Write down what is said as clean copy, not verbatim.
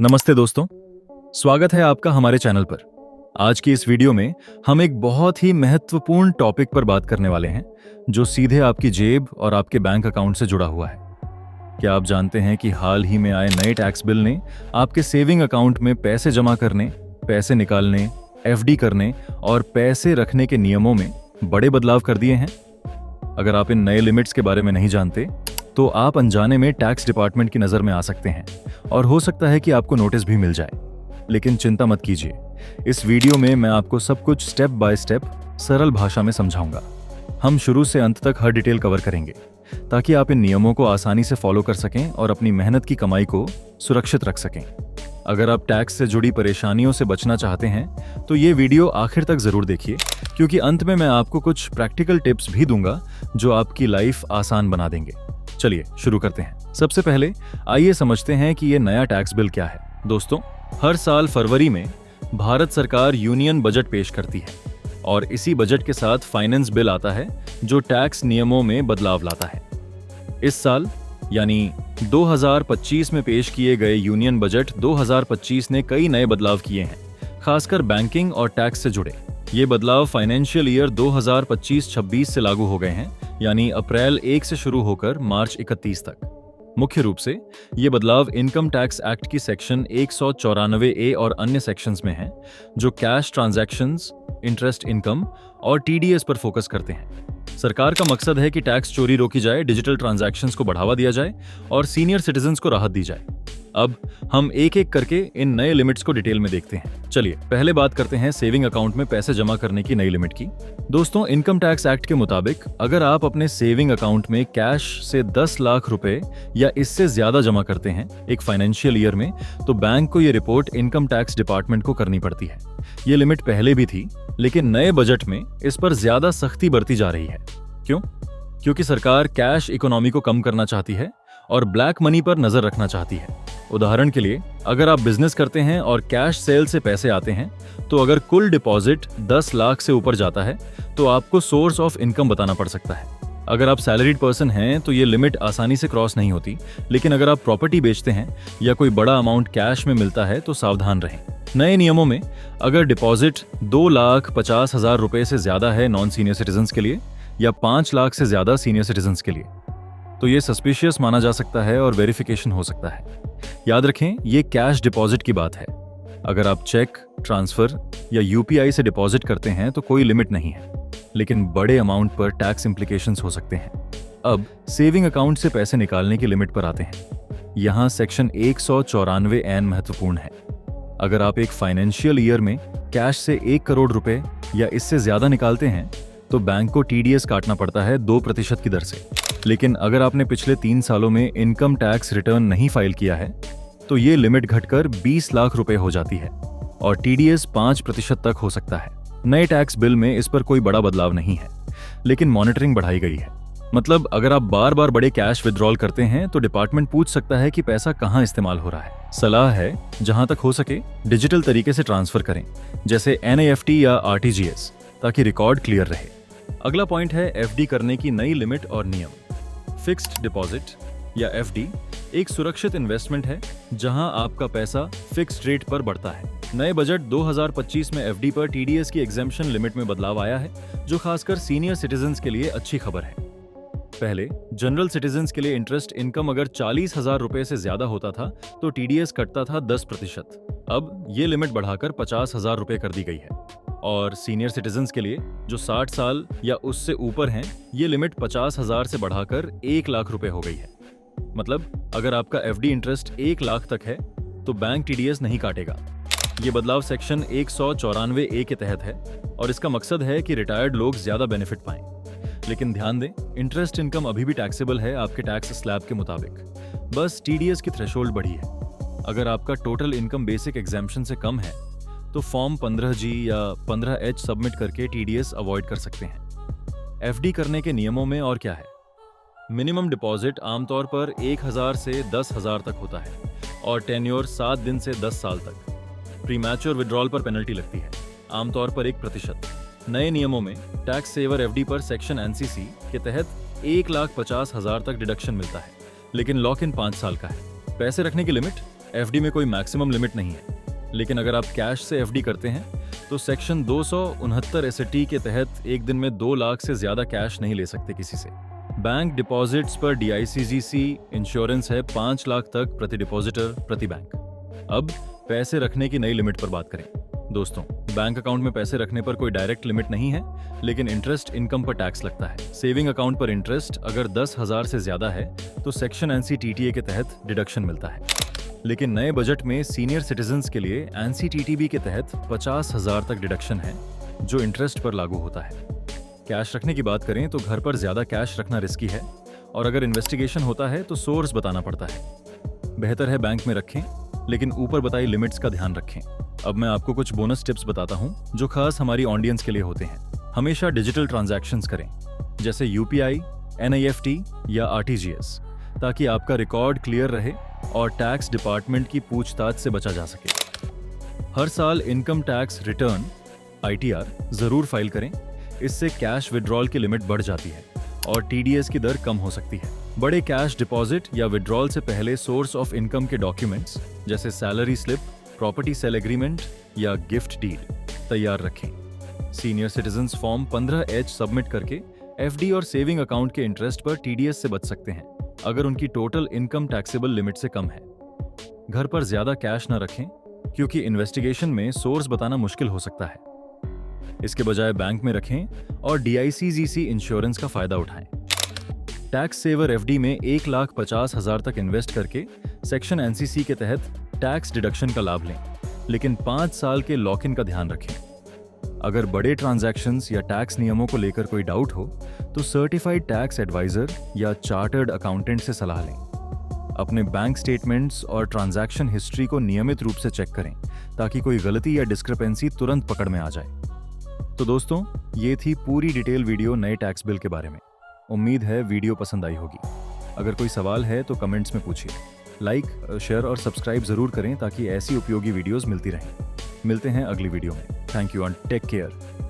नमस्ते दोस्तों, स्वागत है आपका हमारे चैनल पर। आज की इस वीडियो में हम एक बहुत ही महत्वपूर्ण टॉपिक पर बात करने वाले हैं जो सीधे आपकी जेब और आपके बैंक अकाउंट से जुड़ा हुआ है। क्या आप जानते हैं कि हाल ही में आए नए टैक्स बिल ने आपके सेविंग अकाउंट में पैसे जमा करने, पैसे निकालने, एफडी करने और पैसे रखने के नियमों में बड़े बदलाव कर दिए हैं? अगर आप इन नए लिमिट्स के बारे में नहीं जानते तो आप अनजाने में टैक्स डिपार्टमेंट की नज़र में आ सकते हैं और हो सकता है कि आपको नोटिस भी मिल जाए। लेकिन चिंता मत कीजिए, इस वीडियो में मैं आपको सब कुछ स्टेप बाय स्टेप सरल भाषा में समझाऊंगा। हम शुरू से अंत तक हर डिटेल कवर करेंगे ताकि आप इन नियमों को आसानी से फॉलो कर सकें और अपनी मेहनत की कमाई को सुरक्षित रख सकें। अगर आप टैक्स से जुड़ी परेशानियों से बचना चाहते हैं तो ये वीडियो आखिर तक जरूर देखिए, क्योंकि अंत में मैं आपको कुछ प्रैक्टिकल टिप्स भी दूंगा जो आपकी लाइफ आसान बना देंगे। चलिए शुरू करते हैं। सबसे पहले आइए समझते हैं कि ये नया टैक्स बिल क्या है। दोस्तों, हर साल फरवरी में भारत सरकार यूनियन बजट पेश करती है और इसी बजट के साथ फाइनेंस बिल आता है जो टैक्स नियमों में बदलाव लाता है। इस साल यानी 2025 में पेश किए गए यूनियन बजट 2025 ने कई नए बदलाव किए हैं, खासकर बैंकिंग और टैक्स से जुड़े। ये बदलाव फाइनेंशियल ईयर 2025-26 से लागू हो गए हैं, यानी अप्रैल 1 से शुरू होकर मार्च 31 तक। मुख्य रूप से ये बदलाव इनकम टैक्स एक्ट की सेक्शन 194A और अन्य सेक्शंस में हैं, जो कैश ट्रांजैक्शंस, इंटरेस्ट इनकम और टीडीएस पर फोकस करते हैं। सरकार का मकसद है कि टैक्स चोरी रोकी जाए, डिजिटल ट्रांजैक्शंस को बढ़ावा दिया जाए और सीनियर सिटीजन्स को राहत दी जाए। अब हम एक एक करके इन नए लिमिट्स को डिटेल में देखते हैं। चलिए पहले बात करते हैं सेविंग अकाउंट में पैसे जमा करने की नई लिमिट की। दोस्तों, इनकम टैक्स एक्ट के मुताबिक अगर आप अपने सेविंग अकाउंट में कैश से 10 लाख रुपए या इससे ज्यादा जमा करते हैं एक फाइनेंशियल ईयर में, तो बैंक को ये रिपोर्ट इनकम टैक्स डिपार्टमेंट को करनी पड़ती है। ये लिमिट पहले भी थी, लेकिन नए बजट में इस पर ज्यादा सख्ती बरती जा रही है। क्यों? क्योंकि सरकार कैश इकोनॉमी को कम करना चाहती है और ब्लैक मनी पर नजर रखना चाहती है। उदाहरण के लिए, अगर आप बिजनेस करते हैं और कैश सेल से पैसे आते हैं, तो अगर कुल डिपॉजिट 10 लाख से ऊपर जाता है तो आपको सोर्स ऑफ इनकम बताना पड़ सकता है। अगर आप सैलरीड पर्सन हैं तो ये लिमिट आसानी से क्रॉस नहीं होती, लेकिन अगर आप प्रॉपर्टी बेचते हैं या कोई बड़ा अमाउंट कैश में मिलता है तो सावधान रहें। नए नियमों में अगर डिपॉजिट 2,50,000 रुपए से ज्यादा है नॉन सीनियर सिटीजन्स के लिए या 5 लाख से ज्यादा सीनियर सिटीजन्स के लिए, तो ये सस्पिशियस माना जा सकता है और वेरिफिकेशन हो सकता है। याद रखें, ये कैश डिपॉजिट की बात है। अगर आप चेक, ट्रांसफर या यूपीआई से डिपॉजिट करते हैं तो कोई लिमिट नहीं है, लेकिन बड़े अमाउंट पर टैक्स इंप्लीकेशंस हो सकते हैं। अब सेविंग अकाउंट से पैसे निकालने की लिमिट पर आते हैं। यहाँ सेक्शन 194N महत्वपूर्ण है। अगर आप एक फाइनेंशियल ईयर में कैश से 1 करोड़ रुपए या इससे ज्यादा निकालते हैं तो बैंक को टीडीएस काटना पड़ता है 2% की दर से। लेकिन अगर आपने पिछले 3 सालों में इनकम टैक्स रिटर्न नहीं फाइल किया है तो ये लिमिट घटकर 20 लाख रुपए हो जाती है और टीडीएस 5% तक हो सकता है। नए टैक्स बिल में इस पर कोई बड़ा बदलाव नहीं है, लेकिन मॉनिटरिंग बढ़ाई गई है। मतलब अगर आप बार बार बड़े कैश विड्रॉल करते हैं तो डिपार्टमेंट पूछ सकता है कि पैसा कहाँ इस्तेमाल हो रहा है। सलाह है, जहां तक हो सके डिजिटल तरीके से ट्रांसफर करें, जैसे NEFT या RTGS, ताकि रिकॉर्ड क्लियर रहे। अगला पॉइंट है एफडी करने की नई लिमिट और नियम। फिक्स्ड डिपॉजिट या एफडी एक सुरक्षित इन्वेस्टमेंट है जहां आपका पैसा फिक्स्ड रेट पर बढ़ता है। नए बजट 2025 में एफडी पर टीडीएस की एग्जेम्पशन लिमिट में बदलाव आया है, जो खासकर सीनियर सिटीजन्स के लिए अच्छी खबर है। पहले जनरल सिटीजन्स के लिए इंटरेस्ट इनकम अगर 40,000 रुपए से ज्यादा होता था तो टीडीएस कटता था 10%। अब ये लिमिट बढ़ाकर 50,000 रुपए कर दी गई है और सीनियर सिटीजन्स के लिए जो 60 साल या उससे ऊपर हैं, ये लिमिट 50,000 से बढ़ाकर 1 लाख रुपए हो गई है। मतलब अगर आपका एफडी इंटरेस्ट 1 लाख तक है तो बैंक टीडीएस नहीं काटेगा। ये बदलाव सेक्शन 194A के तहत है और इसका मकसद है कि रिटायर्ड लोग ज्यादा बेनिफिट पाएं। लेकिन ध्यान दें, इंटरेस्ट इनकम अभी भी टैक्सेबल है आपके टैक्स स्लैब के मुताबिक, बस टीडीएस की थ्रेशोल्ड बढ़ी है। अगर आपका टोटल इनकम बेसिक एग्जेम्पशन से कम है तो फॉर्म 15G या 15H सबमिट करके टीडीएस अवॉइड कर सकते हैं। एफडी करने के नियमों में और क्या है? मिनिमम डिपॉजिट आमतौर पर 1,000 से 10,000 तक होता है और टेन्योर 7 दिन से 10 साल तक। प्रीमैच्योर विड्रॉल पर पेनल्टी लगती है, आमतौर पर 1%। नए नियमों में टैक्स सेवर एफडी पर सेक्शन NCC के तहत 1,50,000 तक डिडक्शन मिलता है, लेकिन लॉक इन 5 साल का है। पैसे रखने की लिमिट एफडी में कोई मैक्सिमम लिमिट नहीं है, लेकिन अगर आप कैश से एफडी करते हैं तो सेक्शन 269 एसटी के तहत एक दिन में 2 लाख से ज्यादा कैश नहीं ले सकते किसी से। बैंक डिपॉजिट्स पर डीआईसीजीसी इंश्योरेंस है 5 लाख तक प्रति डिपॉजिटर प्रति बैंक। अब पैसे रखने की नई लिमिट पर बात करें। दोस्तों, बैंक अकाउंट में पैसे रखने पर कोई डायरेक्ट लिमिट नहीं है, लेकिन इंटरेस्ट इनकम पर टैक्स लगता है। सेविंग अकाउंट पर इंटरेस्ट अगर 10,000 से ज्यादा है तो सेक्शन एनसीटीटीए के तहत डिडक्शन मिलता है। लेकिन नए बजट में सीनियर सिटीजन्स के लिए एनसीटीटीबी के तहत 50,000 तक डिडक्शन है, जो इंटरेस्ट पर लागू होता है। कैश रखने की बात करें तो घर पर ज्यादा कैश रखना रिस्की है, और अगर इन्वेस्टिगेशन होता है तो सोर्स बताना पड़ता है। बेहतर है बैंक में रखें, लेकिन ऊपर बताई लिमिट्स का ध्यान रखें। अब मैं आपको कुछ बोनस टिप्स बताता हूं जो खास हमारी ऑडियंस के लिए होते हैं। हमेशा डिजिटल ट्रांजैक्शंस करें, जैसे यूपीआई, एनईएफटी या आरटीजीएस, ताकि आपका रिकॉर्ड क्लियर रहे और टैक्स डिपार्टमेंट की पूछताछ से बचा जा सके। हर साल इनकम टैक्स रिटर्न आईटीआर जरूर फाइल करें, इससे कैश विड्रॉल की लिमिट बढ़ जाती है और टीडीएस की दर कम हो सकती है। बड़े कैश डिपॉजिट या विड्रॉल से पहले सोर्स ऑफ इनकम के डॉक्यूमेंट्स जैसे salary slip, property sale agreement या गिफ्ट डीड तैयार रखें। Senior citizens form 15H submit करके एफडी और सेविंग अकाउंट के इंटरेस्ट पर टीडीएस से बच सकते हैं, अगर उनकी टोटल इनकम टैक्सेबल लिमिट से कम है। घर पर ज्यादा कैश न रखें, क्योंकि इन्वेस्टिगेशन में सोर्स बताना मुश्किल हो सकता है। इसके बजाय बैंक में रखें और डीआईसीजीसी इंश्योरेंस का फायदा उठाएं। टैक्स सेवर एफडी में 1,50,000 तक इन्वेस्ट करके सेक्शन एनसीसी के तहत टैक्स डिडक्शन का लाभ लें, लेकिन 5 साल के लॉक इन का ध्यान रखें। अगर बड़े ट्रांजैक्शंस या टैक्स नियमों को लेकर कोई डाउट हो तो सर्टिफाइड टैक्स एडवाइजर या चार्टर्ड अकाउंटेंट से सलाह लें। अपने बैंक स्टेटमेंट्स और ट्रांजैक्शन हिस्ट्री को नियमित रूप से चेक करें, ताकि कोई गलती या डिस्क्रिपेंसी तुरंत पकड़ में आ जाए। तो दोस्तों, ये थी पूरी डिटेल वीडियो नए टैक्स बिल के बारे में। उम्मीद है वीडियो पसंद आई होगी। अगर कोई सवाल है तो कमेंट्स में पूछिए। लाइक, शेयर और सब्सक्राइब जरूर करें ताकि ऐसी उपयोगी वीडियोस मिलती रहें। मिलते हैं अगली वीडियो में। Thank you and take care.